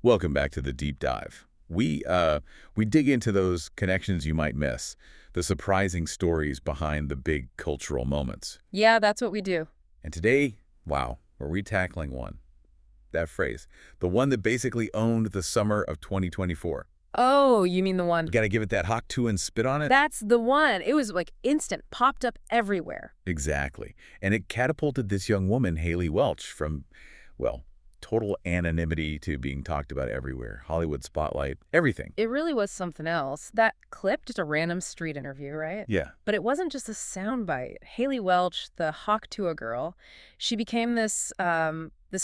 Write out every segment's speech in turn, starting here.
Welcome back to the deep dive. We dig into those connections you might miss, the surprising stories behind the big cultural moments. Yeah, that's what we do. And today, wow, we're tackling one. That phrase, the one that basically owned the summer of 2024. Oh, you mean the one? Got to give it that Hawk Tuah spit on it? That's the one. It was like instant, popped up everywhere. Exactly. And it catapulted this young woman, Hailey Welch, from, well, total anonymity to being talked about everywhere. Hollywood spotlight, everything. It really was something else. That clip, just a random street interview, right? Yeah. But it wasn't just a soundbite. Hailey Welch, the Hawk Tuah Girl, she became this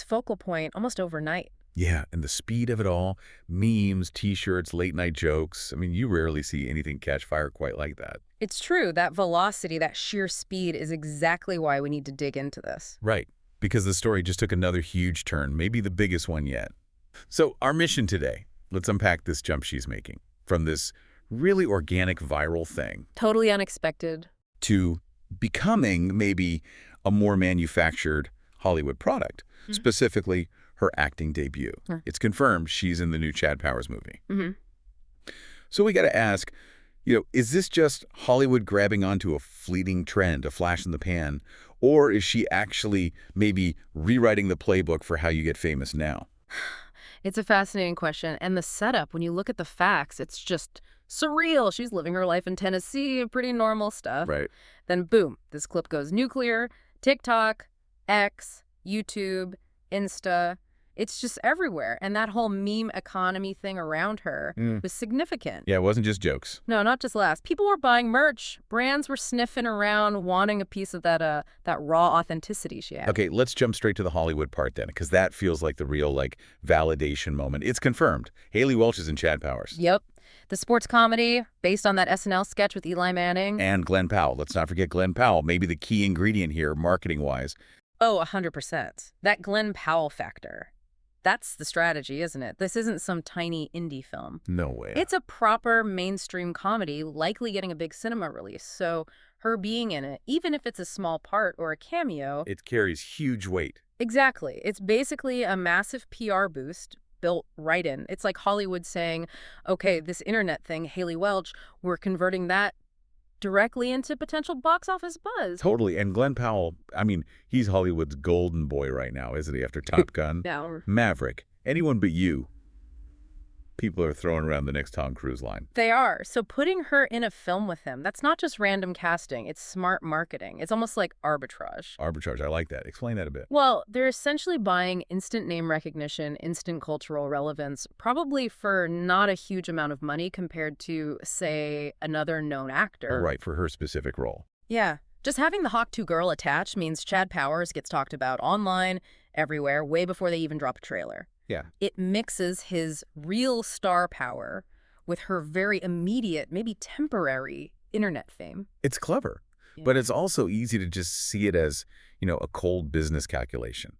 focal point almost overnight. Yeah, and the speed of it all, memes, T-shirts, late-night jokes. I mean, you rarely see anything catch fire quite like that. It's true. That velocity, that sheer speed is exactly why we need to dig into this. Right, because the story just took another huge turn, maybe the biggest one yet. So our mission today, let's unpack this jump she's making from this really organic viral thing Totally unexpected. to becoming maybe a more manufactured Hollywood product, specifically her acting debut. It's confirmed she's in the new Chad Powers movie. So we got to ask, is this just Hollywood grabbing onto a fleeting trend, a flash in the pan, or is she actually maybe rewriting the playbook for how you get famous now? It's a fascinating question. And the setup, when you look at the facts, it's just surreal. She's living her life in Tennessee, pretty normal stuff. Right. Then boom, this clip goes nuclear, TikTok, X, YouTube, Insta. It's just everywhere. And that whole meme economy thing around her was significant. Yeah, it wasn't just jokes. No, not just laughs. People were buying merch. Brands were sniffing around, wanting a piece of that raw authenticity she had. Okay, let's jump straight to the Hollywood part then, because that feels like the real, validation moment. It's confirmed. Hailey Welch is in Chad Powers. Yep. The sports comedy based on that SNL sketch with Eli Manning. And Glen Powell. Let's not forget Glen Powell, maybe the key ingredient here, marketing-wise. Oh, 100%. That Glen Powell factor. That's the strategy, isn't it? This isn't some tiny indie film. No way. It's a proper mainstream comedy, likely getting a big cinema release. So her being in it, even if it's a small part or a cameo... It carries huge weight. Exactly. It's basically a massive PR boost built right in. It's like Hollywood saying, okay, this internet thing, Hailey Welch, we're converting that directly into potential box office buzz. Totally. And Glen Powell, I mean, he's Hollywood's golden boy right now, isn't he, after Top Gun? Yeah. Maverick. Anyone but you. People are throwing around the next Tom Cruise line. They are. So putting her in a film with him, that's not just random casting. It's smart marketing. It's almost like arbitrage. Arbitrage. I like that. Explain that a bit. Well, they're essentially buying instant name recognition, instant cultural relevance, probably for not a huge amount of money compared to, say, another known actor. Right, for her specific role. Yeah. Just having the Hawk Tuah Girl attached means Chad Powers gets talked about online, everywhere, way before they even drop a trailer. Yeah. It mixes his real star power with her very immediate, maybe temporary internet fame. It's clever, but it's also easy to just see it as, a cold business calculation.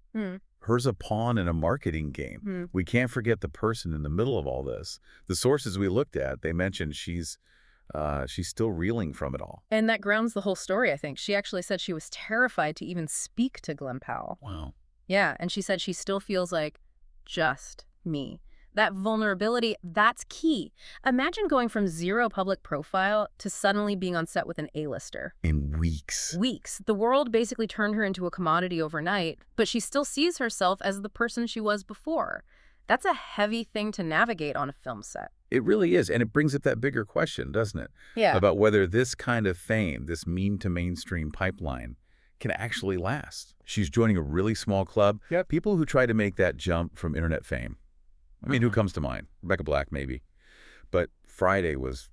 Her's a pawn in a marketing game. We can't forget the person in the middle of all this. The sources we looked at, they mentioned she's still reeling from it all. And that grounds the whole story, I think. She actually said she was terrified to even speak to Glen Powell. Wow. Yeah, and she said she still feels like just me. That vulnerability, that's key. Imagine going from zero public profile to suddenly being on set with an A-lister. In weeks. Weeks. The world basically turned her into a commodity overnight, but she still sees herself as the person she was before. That's a heavy thing to navigate on a film set. It really is, and it brings up that bigger question, doesn't it? Yeah. About whether this kind of fame, this meme-to-mainstream pipeline, can actually last. She's joining a really small club. Yeah. People who try to make that jump from internet fame. I mean, who comes to mind? Rebecca Black, maybe. But Friday was,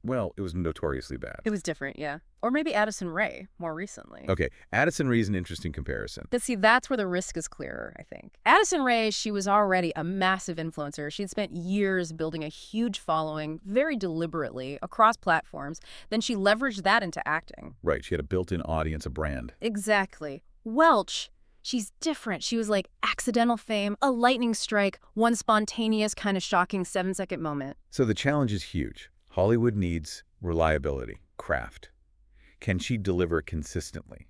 it was notoriously bad. It was different, yeah. Or maybe Addison Rae, more recently. Okay, Addison Rae's an interesting comparison. But see, that's where the risk is clearer, I think. Addison Rae, she was already a massive influencer. She'd spent years building a huge following, very deliberately, across platforms. Then she leveraged that into acting. Right, she had a built-in audience, a brand. Exactly. Welch, she's different. She was like accidental fame, a lightning strike, one spontaneous, kind of shocking 7-second moment. So the challenge is huge. Hollywood needs reliability, craft. Can she deliver consistently?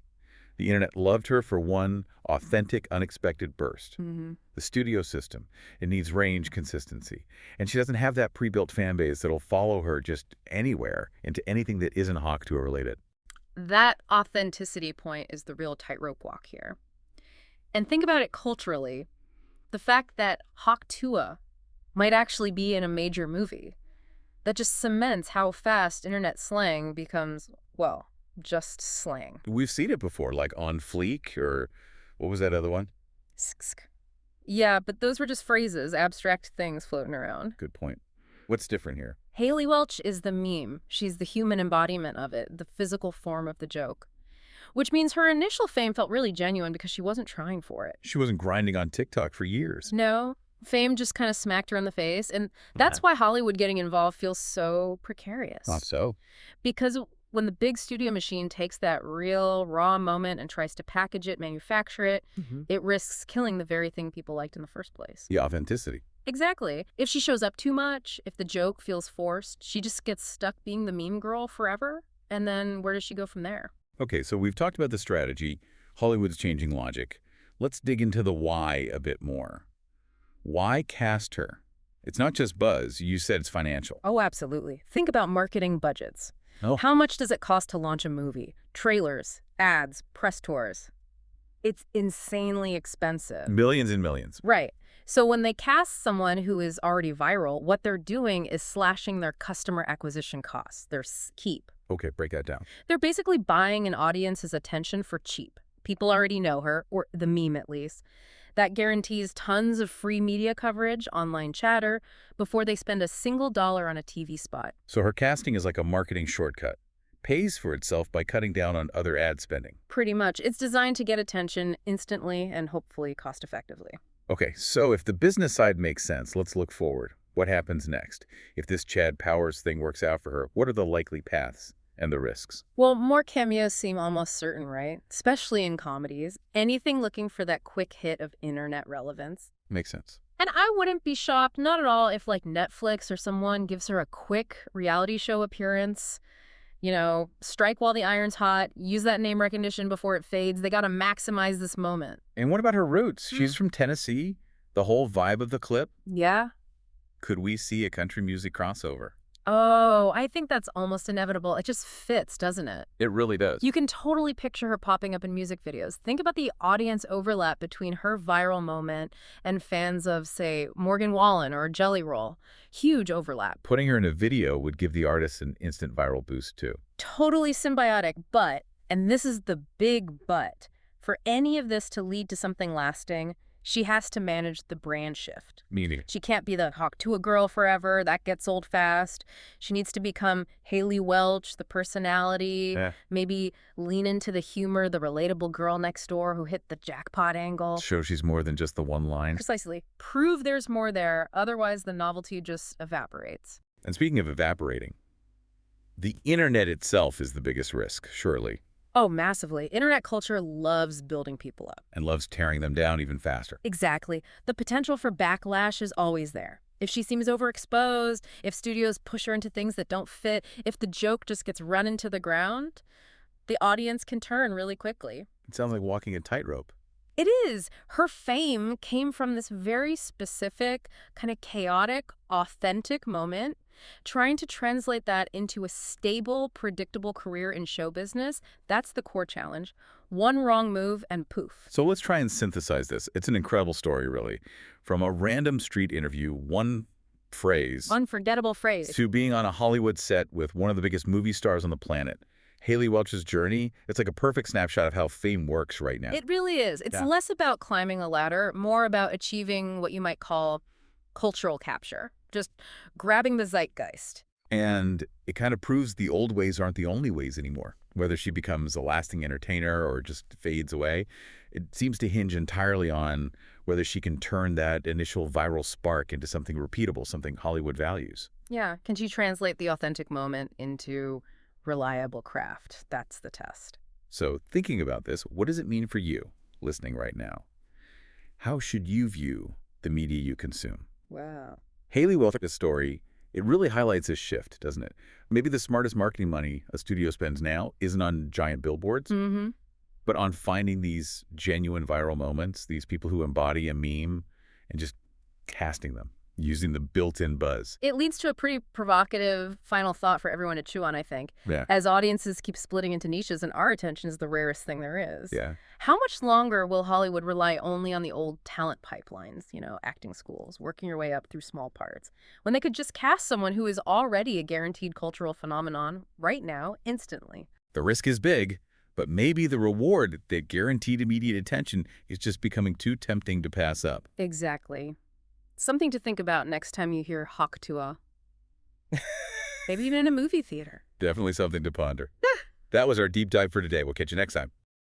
The internet loved her for one authentic, unexpected burst. Mm-hmm. The studio system, it needs range consistency. And she doesn't have that pre-built fan base that'll follow her just anywhere into anything that isn't Hawk Tuah related. That authenticity point is the real tightrope walk here. And think about it culturally. The fact that Hawk Tuah might actually be in a major movie, that just cements how fast internet slang becomes, well, just slang. We've seen it before, like On Fleek, or what was that other one? Yeah, but those were just phrases, abstract things floating around. Good point. What's different here? Hailey Welch is the meme. She's the human embodiment of it, the physical form of the joke. Which means her initial fame felt really genuine because she wasn't trying for it. She wasn't grinding on TikTok for years. No, fame just kind of smacked her in the face, and that's why Hollywood getting involved feels so precarious. Not so. Because when the big studio machine takes that real, raw moment and tries to package it, manufacture it, it risks killing the very thing people liked in the first place. The authenticity. Exactly. If she shows up too much, if the joke feels forced, she just gets stuck being the meme girl forever, and then where does she go from there? Okay, so we've talked about the strategy. Hollywood's changing logic. Let's dig into the why a bit more. Why cast her? It's not just buzz. You said it's financial. Oh, absolutely. Think about marketing budgets. Oh. How much does it cost to launch a movie? Trailers, ads, press tours. It's insanely expensive. Millions and millions. Right. So when they cast someone who is already viral, what they're doing is slashing their customer acquisition costs, their keep. Okay, break that down. They're basically buying an audience's attention for cheap. People already know her, or the meme at least. That guarantees tons of free media coverage, online chatter, before they spend a single dollar on a TV spot. So her casting is like a marketing shortcut. Pays for itself by cutting down on other ad spending. Pretty much. It's designed to get attention instantly and hopefully cost-effectively. Okay, so if the business side makes sense, let's look forward. What happens next? If this Chad Powers thing works out for her, what are the likely paths and the risks? Well, more cameos seem almost certain, right? Especially in comedies. Anything looking for that quick hit of internet relevance. Makes sense. And I wouldn't be shocked, not at all, if like Netflix or someone gives her a quick reality show appearance. You know, strike while the iron's hot, use that name recognition before it fades. They got to maximize this moment. And what about her roots? She's from Tennessee. The whole vibe of the clip? Yeah. Could we see a country music crossover? Oh, I think that's almost inevitable. It just fits, doesn't it? It really does. You can totally picture her popping up in music videos. Think about the audience overlap between her viral moment and fans of, say, Morgan Wallen or Jelly Roll. Huge overlap. Putting her in a video would give the artist an instant viral boost, too. Totally symbiotic, but, and this is the big but, for any of this to lead to something lasting, she has to manage the brand shift. Meaning? She can't be the Hawk Tuah Girl forever. That gets old fast. She needs to become Hailey Welch, the personality. Maybe lean into the humor, the relatable girl next door who hit the jackpot angle. Show she's more than just the one line. Precisely. Prove there's more there. Otherwise, the novelty just evaporates. And speaking of evaporating, the internet itself is the biggest risk, surely. Oh, massively. Internet culture loves building people up. And loves tearing them down even faster. Exactly. The potential for backlash is always there. If she seems overexposed, if studios push her into things that don't fit, if the joke just gets run into the ground, the audience can turn really quickly. It sounds like walking a tightrope. It is. Her fame came from this very specific, kind of chaotic, authentic moment. Trying to translate that into a stable, predictable career in show business, that's the core challenge. One wrong move and poof. So let's try and synthesize this. It's an incredible story, really. From a random street interview, one phrase, unforgettable phrase, to being on a Hollywood set with one of the biggest movie stars on the planet. Hailey Welch's journey, it's like a perfect snapshot of how fame works right now. It really is. It's less about climbing a ladder, more about achieving what you might call cultural capture. Just grabbing the zeitgeist. And it kind of proves the old ways aren't the only ways anymore. Whether she becomes a lasting entertainer or just fades away, it seems to hinge entirely on whether she can turn that initial viral spark into something repeatable, something Hollywood values. Yeah. Can she translate the authentic moment into reliable craft? That's the test. So thinking about this, what does it mean for you listening right now? How should you view the media you consume? Wow. Hailey Welch's story, it really highlights this shift, doesn't it? Maybe the smartest marketing money a studio spends now isn't on giant billboards. but on finding these genuine viral moments, these people who embody a meme, and just casting them, using the built-in buzz. It leads to a pretty provocative final thought for everyone to chew on, I think. Yeah. As audiences keep splitting into niches and our attention is the rarest thing there is. Yeah. How much longer will Hollywood rely only on the old talent pipelines, acting schools, working your way up through small parts, when they could just cast someone who is already a guaranteed cultural phenomenon right now, instantly? The risk is big, but maybe the reward, that guaranteed immediate attention, is just becoming too tempting to pass up. Exactly. Something to think about next time you hear Hawk Tuah. Maybe even in a movie theater. Definitely something to ponder. That was our deep dive for today. We'll catch you next time.